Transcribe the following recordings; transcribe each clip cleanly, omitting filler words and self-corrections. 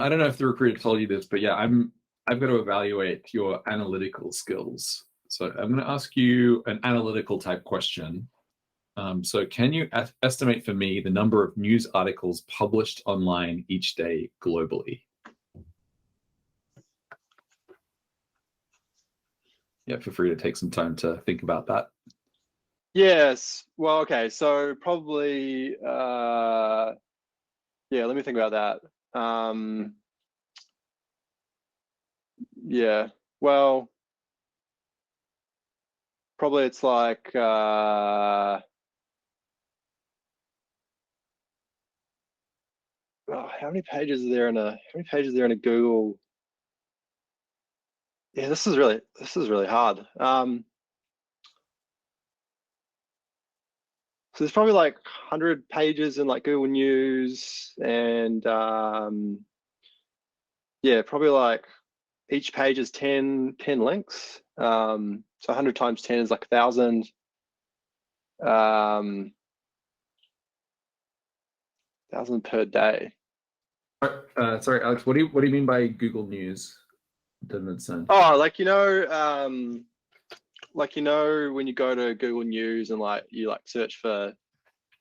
I don't know if the recruiter told you this, but yeah, I've got to evaluate your analytical skills. So I'm going to ask you an analytical type question. So can you estimate for me the number of news articles published online each day globally? Yeah, feel free to take some time to think about that. Yes. Well, okay. So probably, yeah, let me think about that. Yeah. Well, probably it's like, how many pages are there in a Google? Yeah, this is really hard. So there's probably like 100 pages in like Google News, and yeah, probably like each page is 10 links. So 100 times 10 is like 1,000. 1,000 per day. Sorry, Alex, what do you mean by Google News? Doesn't understand. Oh, like when you go to Google News and like you like search for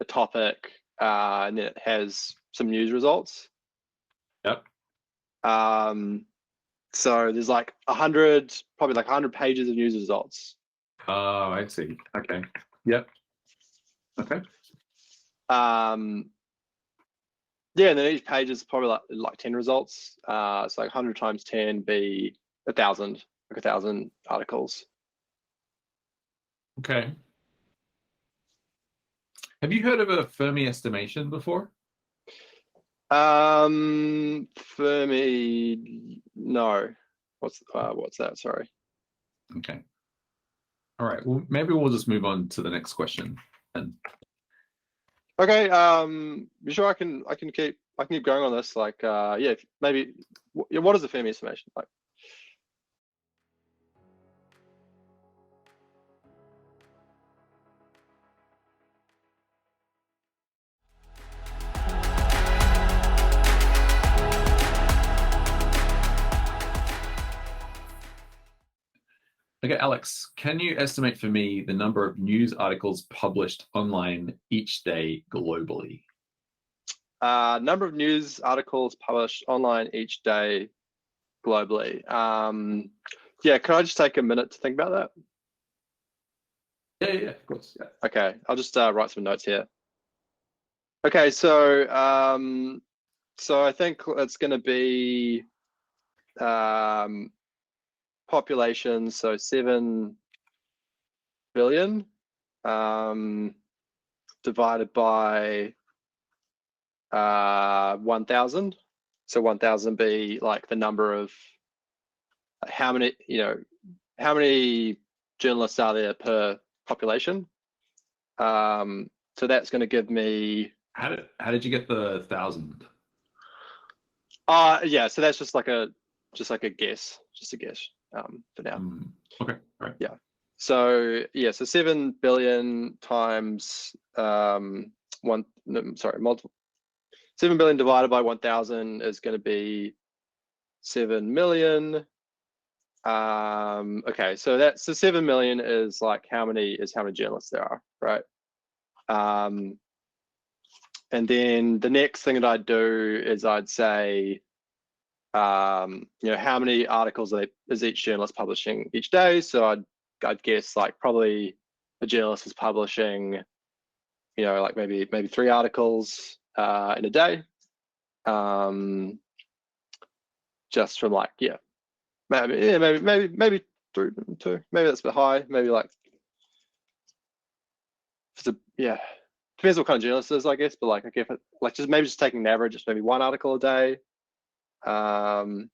a topic, and then it has some news results. Yep. So there's like probably like 100 pages of news results. Oh, I see. Okay. Yep. Okay. Yeah, and then each page is probably like 10 results. So like 100 times 10 be 1,000, like 1,000 articles. Okay. Have you heard of a Fermi estimation before? Fermi, no. What's that? Sorry. Okay. All right. Well, maybe we'll just move on to the next question then. Okay. You sure I can keep going on this? Like, yeah, maybe. What is the Fermi estimation like? Okay, Alex, can you estimate for me the number of news articles published online each day globally? Number of news articles published online each day globally. Yeah, can I just take a minute to think about Yeah, of course. Yeah. that? Okay, I'll just write some notes here. Okay, so I think it's going to be population, so 7 billion divided by 1,000. So 1,000 be like the number of how many journalists are there per population. So that's going to give me. How did you get the 1,000? Yeah, so that's just a guess, for now. Okay, all right. Yeah. So yeah, so 7 billion times multiple 7 billion divided by 1,000 is going to be 7 million. Okay, so 7 million is like how many journalists there are, right? And then the next thing that I'd do is I'd say, how many articles is each journalist publishing each day? So I'd guess like probably a journalist is publishing, like maybe 3 articles in a day. Just from like, maybe 3, 2. Maybe that's a bit high. Maybe like, depends what kind of journalist it is, I guess. But like, I guess like just taking an average, just maybe 1 article a day. So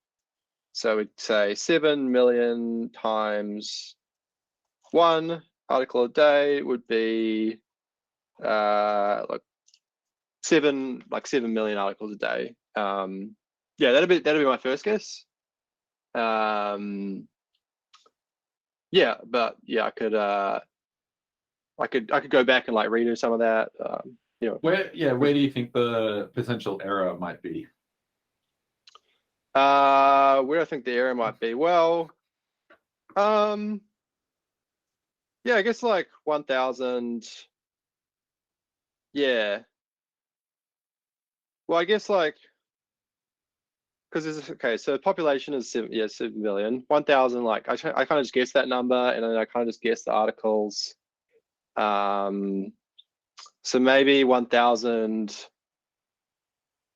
we'd say 7 million times 1 article a day would be like 7 million articles a day. Yeah, that'd be my first guess. Yeah, but yeah, I could go back and like redo some of that. Where do you think the potential error might be? Where I think the area might be, well, yeah, I guess like 1,000. Yeah. Well, I guess like, because it's okay, so population is 7 million. 1,000, like I kind of just guessed that number, and then I kind of just guessed the articles. So maybe 1,000.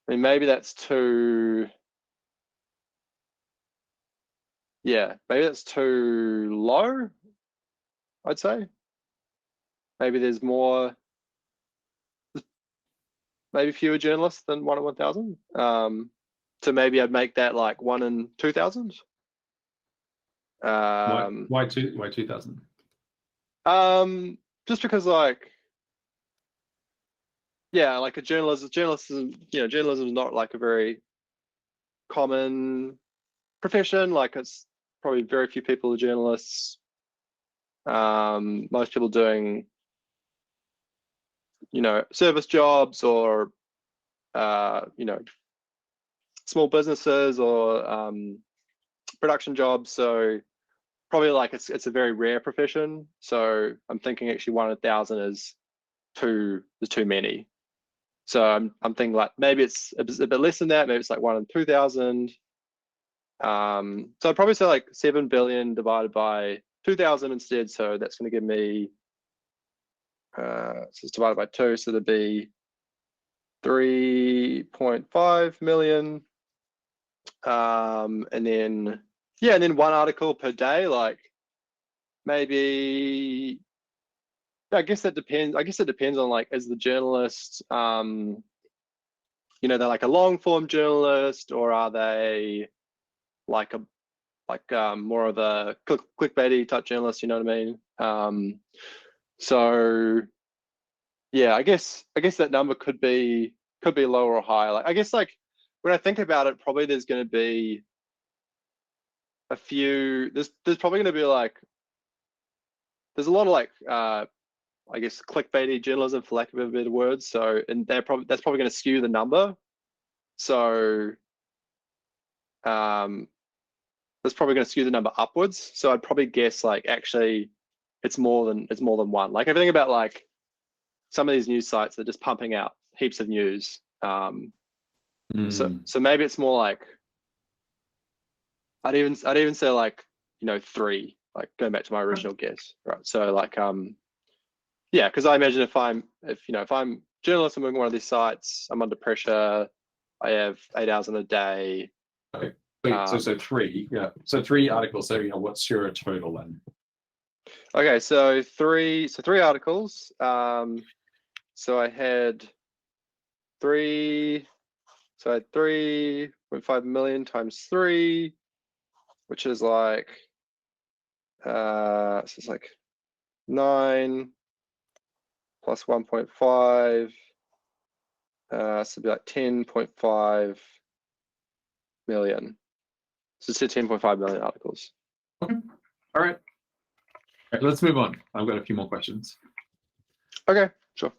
I mean, maybe that's too. Yeah, maybe that's too low, I'd say. Maybe there's more, maybe fewer journalists than 1 in 1,000. So maybe I'd make that like 1 in 2,000. Why 2,000? Just because like, yeah, like journalism is not like a very common profession. Like it's probably very few people are journalists. Most people doing, service jobs or, small businesses or production jobs. So probably like it's a very rare profession. So I'm thinking actually 1 in 1,000 is too many. So I'm thinking like maybe it's a bit less than that. Maybe it's like 1 in 2,000. So I'd probably say like 7 billion divided by 2,000 instead. So that's going to give me, so it's divided by 2. So there'd be 3.5 million. And then, yeah, and then 1 article per day, like maybe, I guess that depends. I guess it depends on like, is the journalist, they're like a long form journalist, or are they like more of a clickbaity type journalist? You know what I mean? So yeah, I guess that number could be lower or higher. Like I guess like when I think about it, probably there's going to be a few. There's probably going to be like there's a lot of like I guess clickbaity journalism, for lack of a better word. So, and that's probably going to skew the number. So, that's probably going to skew the number upwards. So I'd probably guess like actually it's more than 1. Like everything about like some of these news sites are just pumping out heaps of news. So maybe it's more like I'd even say like 3. Like going back to my original guess, right? So like yeah, because I imagine if I'm journalist, I'm working one of these sites, I'm under pressure, I have 8 hours in a day. Okay. So 3, yeah. So 3 articles. So what's your total then? Okay, so 3 articles. So I had 3.5 million times 3, which is like so it's like 9 plus 1.5, so it'd be like 10.5 million. So it's 10.5 million articles. Okay. All right. Let's move on. I've got a few more questions. Okay, sure.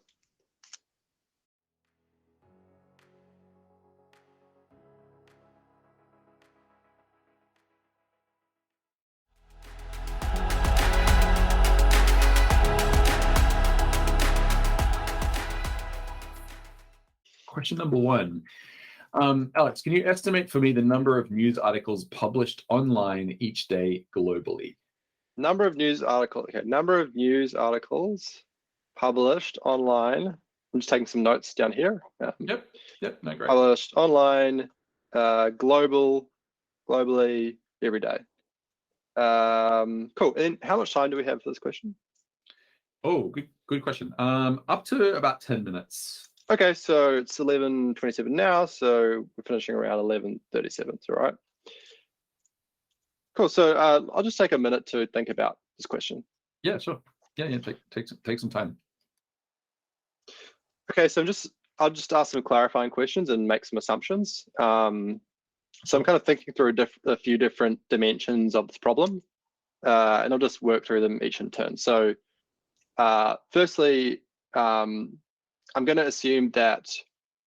Question number 1. Alex, can you estimate for me the number of news articles published online each day globally? Number of news articles. Okay, number of news articles published online. I'm just taking some notes down here. Yep. No, great. Published online, globally every day. Cool. And how much time do we have for this question? Oh, good question. Up to about 10 minutes. Okay, so it's 11:27 now, so we're finishing around 11:37. All right. Cool. So I'll just take a minute to think about this question. Yeah, sure. Yeah. Take some time. Okay, so I'll just ask some clarifying questions and make some assumptions. So I'm kind of thinking through a few different dimensions of this problem, and I'll just work through them each in turn. So firstly, I'm going to assume that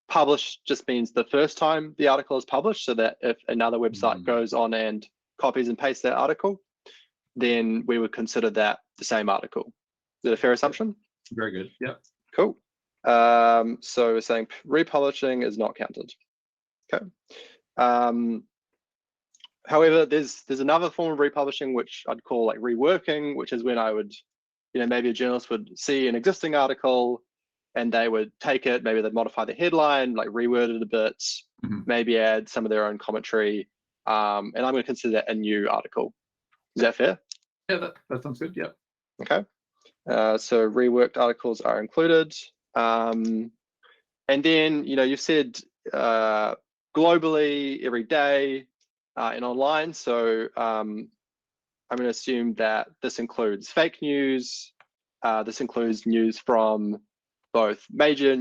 publish just means the first time the article is published, so that if another website goes on and copies and pastes that article, then we would consider that the same article. Is that a fair assumption? Very good. Yeah. Cool. So we're saying republishing is not counted. Okay. However, there's another form of republishing which I'd call like reworking, which is when I would, maybe a journalist would see an existing article and they would take it, maybe they'd modify the headline, like reword it a bit, maybe add some of their own commentary, and I'm going to consider that a new article. Is that fair? Yeah, that sounds good. Yeah. Okay. So reworked articles are included. And then, you've said globally, every day, and online. So I'm going to assume that this includes fake news. This includes news from both major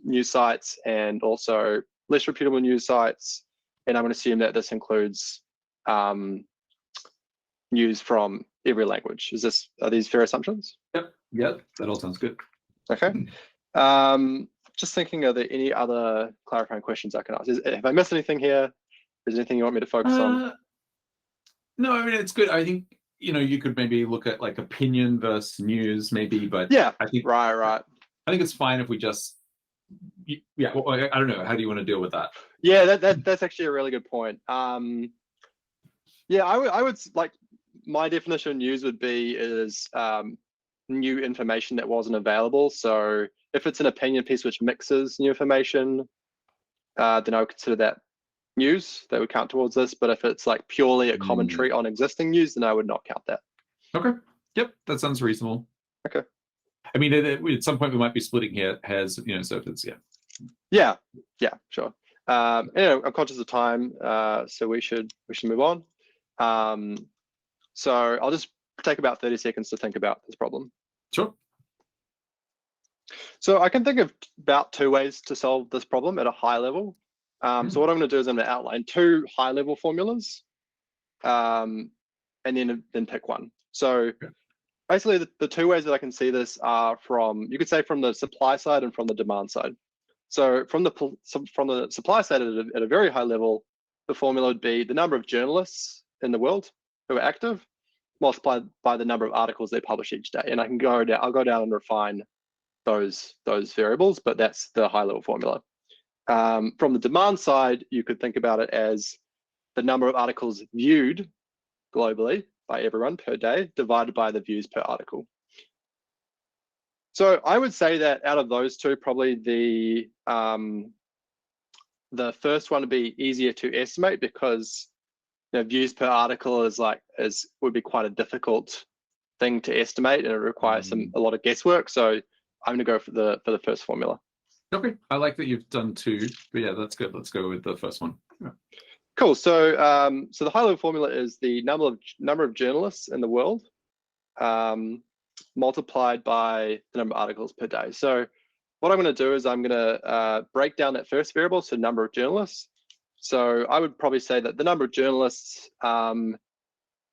news sites and also less reputable news sites. And I'm going to assume that this includes news from every language. Are these fair assumptions? Yep, that all sounds good. Okay. Just thinking, are there any other clarifying questions I can ask? Have I missed anything here? Is there anything you want me to focus on? No, I mean, it's good. I think, you could maybe look at like opinion versus news, maybe, but yeah, I think right. I think it's fine if we just, well, I don't know. How do you want to deal with that? Yeah, that's actually a really good point. Yeah, I would like, my definition of news would be new information that wasn't available. So if it's an opinion piece which mixes new information, then I would consider that news. That would count towards this. But if it's like purely a commentary on existing news, then I would not count that. Okay. Yep, that sounds reasonable. Okay. I mean, at some point we might be splitting hairs, so if it's Yeah, sure. I'm conscious of time, so we should move on. So I'll just take about 30 seconds to think about this problem. Sure. So I can think of about 2 ways to solve this problem at a high level. So what I'm going to do is I'm going to outline 2 high-level formulas, and then pick one. So basically, the 2 ways that I can see this are you could say from the supply side and from the demand side. So from the supply side at a very high level, the formula would be the number of journalists in the world who are active multiplied by the number of articles they publish each day. And I'll go down and refine those variables, but that's the high level formula. From the demand side, you could think about it as the number of articles viewed globally by everyone per day divided by the views per article. So I would say that out of those 2, probably the first one would be easier to estimate because views per article would be quite a difficult thing to estimate, and it requires a lot of guesswork. So I'm going to go for the first formula. Okay, I like that you've done 2, but yeah, that's good. Let's go with the first one. Yeah. Cool. So so the high level formula is the number of journalists in the world multiplied by the number of articles per day. So what I'm going to do is I'm going to break down that first variable, so number of journalists. So I would probably say that the number of journalists in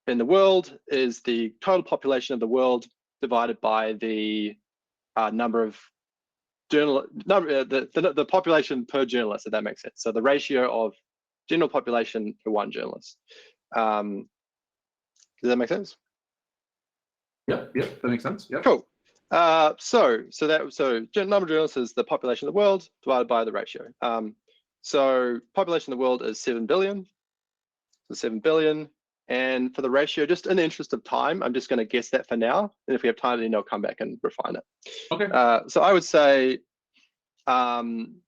the world is the total population of the world divided by the number of the population per journalist, if that makes sense. So the ratio of general population for one journalist. Does that make sense? Yeah, that makes sense. Yeah. Cool. So number of journalists is the population of the world divided by the ratio. So population of the world is 7 billion. So 7 billion. And for the ratio, just in the interest of time, I'm just going to guess that for now. And if we have time, then I'll come back and refine it. Okay. So I would say, I'm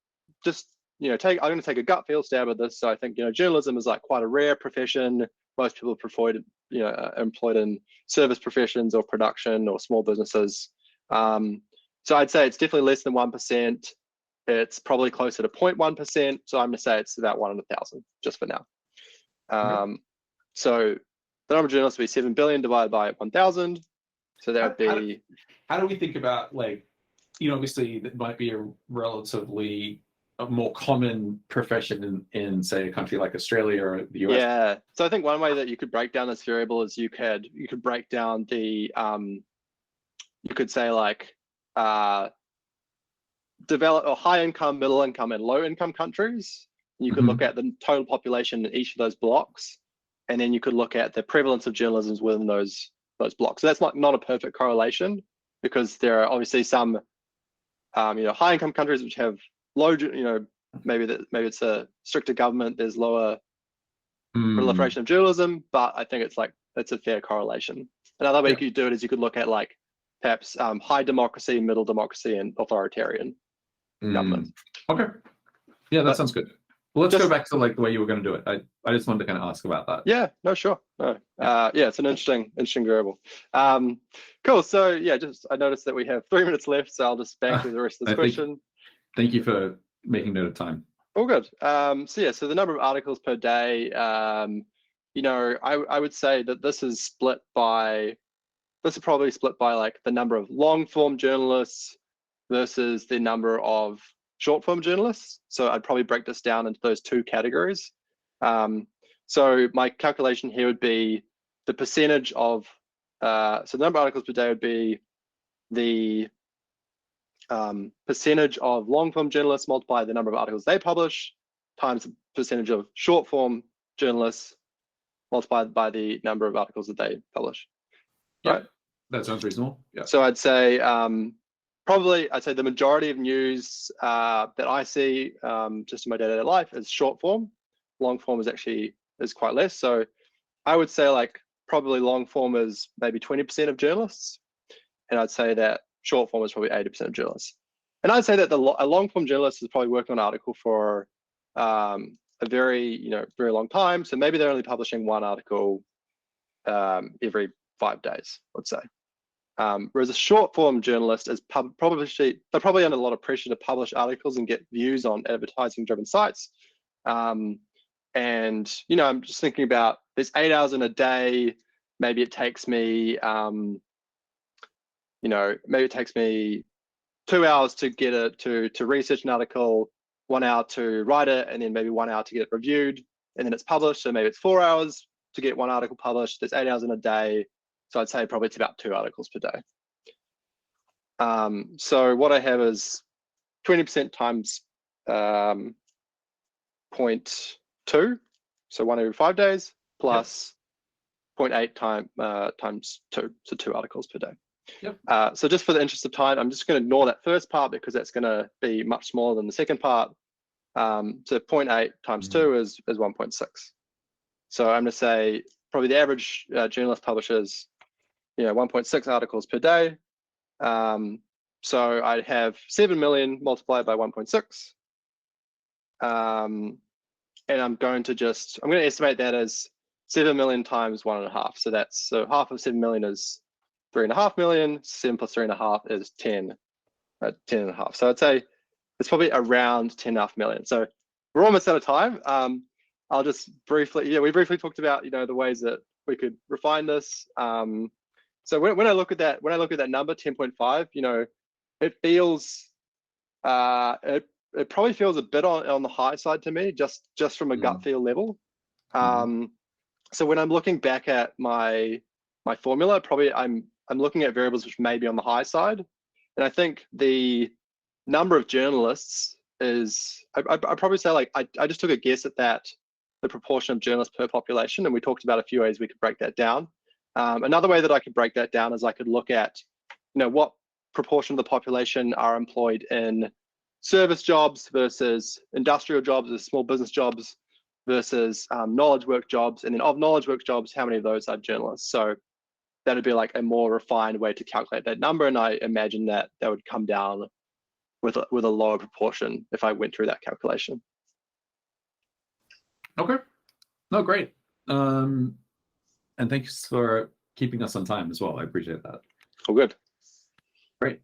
going to take a gut feel stab at this. So I think, journalism is like quite a rare profession. Most people are employed in service professions or production or small businesses. So I'd say it's definitely less than 1%. It's probably closer to 0.1%. So I'm going to say it's about 1 in 1,000 just for now. Okay. So the number of journalists would be 7 billion divided by 1,000. So that would be. How do we think about, obviously it might be a relatively more common profession in say a country like Australia or the US? Yeah. So I think one way that you could break down this variable is you could break down the you could say develop or high income, middle income, and low income countries. You could look at the total population in each of those blocks, and then you could look at the prevalence of journalism within those blocks. So that's not a perfect correlation, because there are obviously some high income countries which have low, maybe it's a stricter government, there's lower proliferation of journalism, but I think it's a fair correlation. Another way you could do it is you could look at like perhaps high democracy, middle democracy, and authoritarian government. Okay. Yeah, that sounds good. Well, let's go back to like the way you were going to do it. I just wanted to kind of ask about that. Yeah, no, sure. No. Yeah, it's an interesting variable. Cool. So yeah, I noticed that we have 3 minutes left, so I'll just bang through the rest of this question. Thank you for making note of time. All good. So the number of articles per day, I would say that this is probably split by like the number of long form journalists versus the number of short form journalists. So I'd probably break this down into those two categories. So my calculation here would be the percentage of, so the number of articles per day would be the percentage of long form journalists multiplied the number of articles they publish times the percentage of short form journalists multiplied by the number of articles that they publish. Yeah, right? That sounds reasonable. Yeah. So I'd say I'd say the majority of news that I see just in my day-to-day life is short form. Long form is quite less. So I would say like probably long form is maybe 20% of journalists, and I'd say that short form is probably 80% of journalists. And I'd say that a long form journalist is probably working on an article for a very long time. So maybe they're only publishing one article every 5 days, let's say. Whereas a short form journalist is they're probably under a lot of pressure to publish articles and get views on advertising driven sites. And I'm just thinking about there's 8 hours in a day. Maybe it takes me maybe it takes me 2 hours to get to research an article, 1 hour to write it, and then maybe 1 hour to get it reviewed, and then it's published. So maybe it's 4 hours to get one article published. There's 8 hours in a day. So I'd say probably it's about 2 articles per day. So what I have is 20% times 0.2, so 1 every 5 days, plus 0.8 times 2, so 2 articles per day. Yep. So just for the interest of time, I'm just going to ignore that first part because that's going to be much smaller than the second part. So 0.8 times 2 is 1.6. So I'm going to say probably the average journalist publishes 1.6 articles per day. So I'd have 7 million multiplied by 1.6. And I'm going to estimate that as 7 million times 1.5. So half of 7 million is 3.5 million. 7 plus 3.5 is 10. 10.5. So I'd say it's probably around 10.5 million. So we're almost out of time. I'll just briefly, we briefly talked about the ways that we could refine this. So when I look at that number 10.5, it feels it probably feels a bit on the high side to me, just from a gut feel level. So when I'm looking back at my formula, probably I'm looking at variables which may be on the high side, and I think the number of journalists is I probably say like I just took a guess at that, the proportion of journalists per population, and we talked about a few ways we could break that down. Another way that I could break that down is I could look at what proportion of the population are employed in service jobs versus industrial jobs, or small business jobs versus knowledge work jobs, and then of knowledge work jobs, how many of those are journalists? So that'd be like a more refined way to calculate that number, and I imagine that would come down with a lower proportion if I went through that calculation. Okay. No, great. And thanks for keeping us on time as well. I appreciate that. All good. Great.